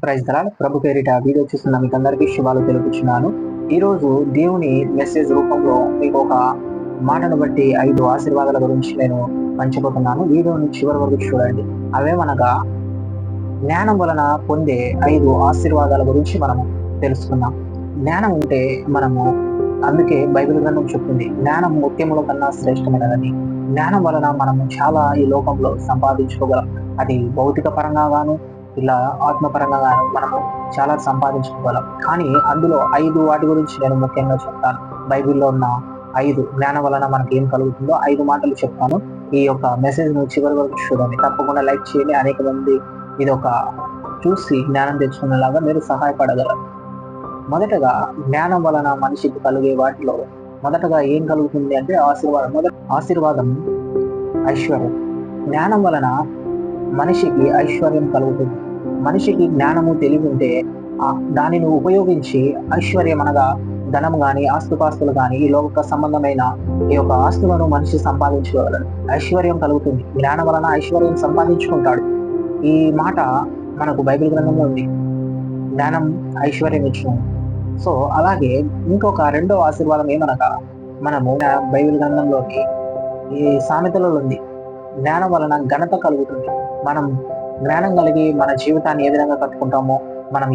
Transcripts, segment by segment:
Praise the Lord. ప్రభు పేరిట video చూస్తున్న మీకు అందరికీ శుభాలు తెలుపుచున్నాను. ఈరోజు దేవుని మెసేజ్ రూపంలో మీకు ఒక మాటను బట్టి 5 ఆశీర్వాదాల గురించి నేను పంచబోతున్నాను. వీడియోని చివరి వరకు చూడండి. అవేమనగా జ్ఞానం వలన పొందే 5 ఆశీర్వాదాల గురించి మనము తెలుసుకుందాం. జ్ఞానం ఉంటే మనము, అందుకే బైబిల్ గ్రంథం చెప్తుంది, జ్ఞానం ముత్యముల కన్నా శ్రేష్టమైనదని. జ్ఞానం వలన మనము చాలా ఈ లోకంలో సంపాదించుకోగలం. అది భౌతిక పరంగా గాను, ఇలా ఆత్మపరంగా గాను మనము చాలా సంపాదించుకోగలం. కానీ అందులో 5 వాటి గురించి నేను ముఖ్యంగా చెప్తాను. బైబిల్లో ఉన్న 5 జ్ఞానం వలన మనకి ఏం కలుగుతుందో 5 మాటలు చెప్తాను. ఈ యొక్క మెసేజ్ ను చివరి వరకు చూడండి. తప్పకుండా లైక్ చేయండి. అనేక మంది ఇది ఒక చూసి జ్ఞానం తెచ్చుకునేలాగా మీరు సహాయపడగలరు. మొదటగా జ్ఞానం వలన మనిషికి కలిగే వాటిలో మొదటగా ఏం కలుగుతుంది అంటే ఆశీర్వాదం, ఐశ్వర్యం. జ్ఞానం వలన మనిషికి ఐశ్వర్యం కలుగుతుంది. మనిషికి జ్ఞానము తెలివి ఉంటే దానిని ఉపయోగించి ఐశ్వర్యం అనగా ధనం గాని, ఆస్తుపాస్తులు గాని, ఈ లోక సంబంధమైన ఈ యొక్క ఆస్తులను మనిషి సంపాదించుకోగలడు. ఐశ్వర్యం కలుగుతుంది. జ్ఞానం వలన ఐశ్వర్యం సంపాదించుకుంటాడు. ఈ మాట మనకు బైబిల్ గ్రంథంలో ఉంది. జ్ఞానం ఐశ్వర్యం ఇచ్చును. సో అలాగే ఇంకొక రెండో ఆశీర్వాదం ఏమనగా, మనము బైబిల్ గ్రంథంలోని ఈ సామెతలలో ఉంది, జ్ఞానం వలన ఘనత కలుగుతుంది. మనం జ్ఞానం కలిగి మన జీవితాన్ని ఏ విధంగా కట్టుకుంటామో, మనం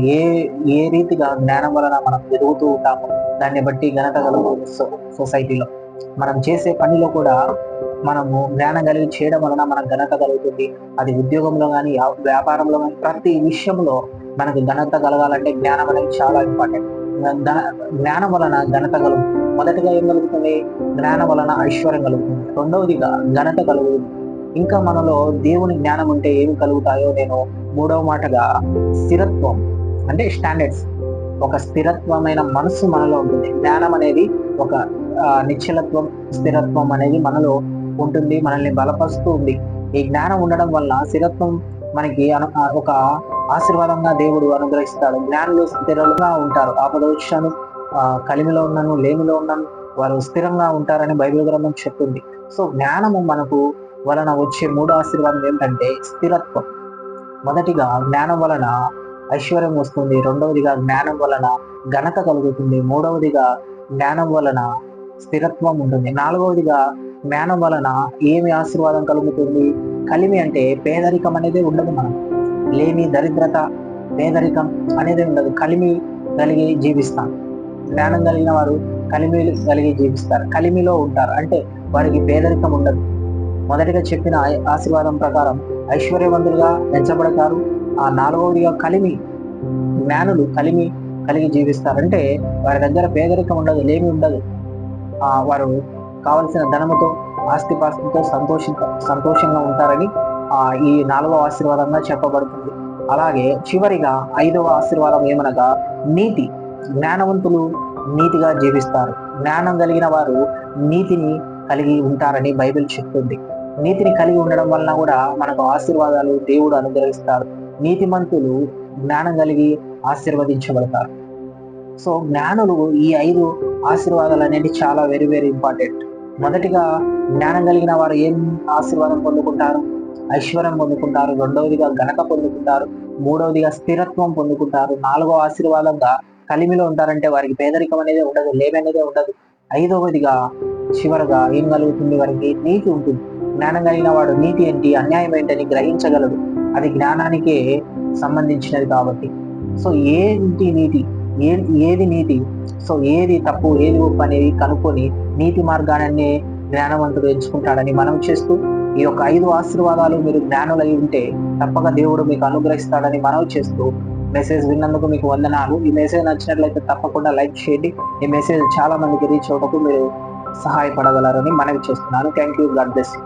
ఏ రీతిగా జ్ఞానం వలన మనం ఎదుగుతూ ఉంటామో దాన్ని బట్టి ఘనత కలుగుతుంది. సొసైటీలో మనం చేసే పనిలో కూడా మనము జ్ఞానం కలిగి చేయడం వలన మనకు ఘనత కలుగుతుంది. అది ఉద్యోగంలో కానీ, వ్యాపారంలో కానీ, ప్రతి విషయంలో మనకు ఘనత కలగాలంటే జ్ఞానం అనేది చాలా ఇంపార్టెంట్. జ్ఞానం వలన ఘనత కలుగుతుంది. మొదటిగా ఏం కలుగుతుంది? జ్ఞానం వలన ఐశ్వర్యం కలుగుతుంది. రెండవదిగా ఘనత కలుగుతుంది. ఇంకా మనలో దేవుని జ్ఞానం ఉంటే ఏమి కలుగుతాయో నేను మూడవ మాటగా స్థిరత్వం, అంటే స్టాండర్డ్స్. ఒక స్థిరత్వమైన మనసు మనలో ఉంటుంది. జ్ఞానం అనేది ఒక నిశ్చలత్వం, స్థిరత్వం అనేది మనలో ఉంటుంది, మనల్ని బలపరుస్తూ ఉంది. ఈ జ్ఞానం ఉండడం వల్ల స్థిరత్వం మనకి ఒక ఆశీర్వాదంగా దేవుడు అనుగ్రహిస్తాడు. జ్ఞానులు స్థిరంగా ఉంటారు. ఆపదవృక్షాలు కలిమిలో ఉన్నాను, లేమిలో ఉన్నాను, వారు స్థిరంగా ఉంటారని బైబిల్ గ్రంథం చెప్తుంది. సో జ్ఞానము మనకు వలన వచ్చే మూడో ఆశీర్వాదం ఏంటంటే స్థిరత్వం. మొదటిగా జ్ఞానం వలన ఐశ్వర్యం వస్తుంది. రెండవదిగా జ్ఞానం వలన ఘనత కలుగుతుంది. మూడవదిగా జ్ఞానం వలన స్థిరత్వం ఉంటుంది. నాలుగవదిగా జ్ఞానం వలన ఏమి ఆశీర్వాదం కలుగుతుంది? కలిమి అంటే పేదరికం అనేది ఉండదు. మనం లేమి, దరిద్రత, పేదరికం అనేది ఉండదు. కలిమి కలిగి జీవిస్తాం. జ్ఞానం కలిగిన వారు కలిమి కలిగి జీవిస్తారు, కలిమిలో ఉంటారు. అంటే వారికి పేదరికం ఉండదు. మొదటిగా చెప్పిన ఆశీర్వాదం ప్రకారం ఐశ్వర్యవంతులుగా పెంచబడతారు. ఆ నాలుగవదిగా జ్ఞానులు కలిమి కలిగి జీవిస్తారు. అంటే వారి దగ్గర పేదరికం ఉండదు, లేమి ఉండదు. వారు కావలసిన ధనముతో, ఆస్తిపాస్తులతో సంతోషంగా ఉంటారని ఈ 4వ ఆశీర్వాదంగా చెప్పబడుతుంది. అలాగే చివరిగా 5వ ఆశీర్వాదం ఏమనగా నీతి. జ్ఞానవంతులు నీతిగా జీవిస్తారు. జ్ఞానం కలిగిన వారు నీతిని కలిగి ఉంటారని బైబిల్ చెప్తుంది. నీతిని కలిగి ఉండడం వలన కూడా మనకు ఆశీర్వాదాలు దేవుడు అనుగ్రహిస్తాడు. నీతిమంతులు జ్ఞానం కలిగి ఆశీర్వదించబడతారు. సో జ్ఞానులు ఈ 5 ఆశీర్వాదాలు అనేది చాలా వెరీ వెరీ ఇంపార్టెంట్. మొదటిగా జ్ఞానం కలిగిన వారు ఏం ఆశీర్వాదం పొందుకుంటారు? ఐశ్వర్యం పొందుకుంటారు. రెండవదిగా ఘనత పొందుకుంటారు. మూడవదిగా స్థిరత్వం పొందుకుంటారు. 4వ ఆశీర్వాదంగా కలిమిలో ఉంటారంటే వారికి పేదరికం అనేది ఉండదు, లేమి అనేది ఉండదు. 5వదిగా చివరగా ఏం కలుగుతుంది? వారికి నీతి ఉంటుంది. జ్ఞానం కలిగిన వాడు నీతి ఏంటి, అన్యాయం ఏంటని గ్రహించగలడు. అది జ్ఞానానికే సంబంధించినది కాబట్టి. సో ఏంటి నీతి, ఏది నీతి, సో ఏది తప్పు, ఏది ఒప్పు అనేది కనుక్కొని నీతి మార్గాన్ని జ్ఞానవంతుడు ఎంచుకుంటాడని మనం చేస్తూ, ఈ యొక్క 5 ఆశీర్వాదాలు మీరు జ్ఞానులై ఉంటే తప్పక దేవుడు మీకు అనుగ్రహిస్తాడని మనవి చేస్తూ, మెసేజ్ విన్నందుకు మీకు వందనాలు. ఈ మెసేజ్ నచ్చినట్లయితే తప్పకుండా లైక్ చేయండి. ఈ మెసేజ్ చాలా మందికి రీచ్ అవ్వటకు మీరు సహాయపడగలరని మనవి చేస్తున్నాను. Thank you. God bless you.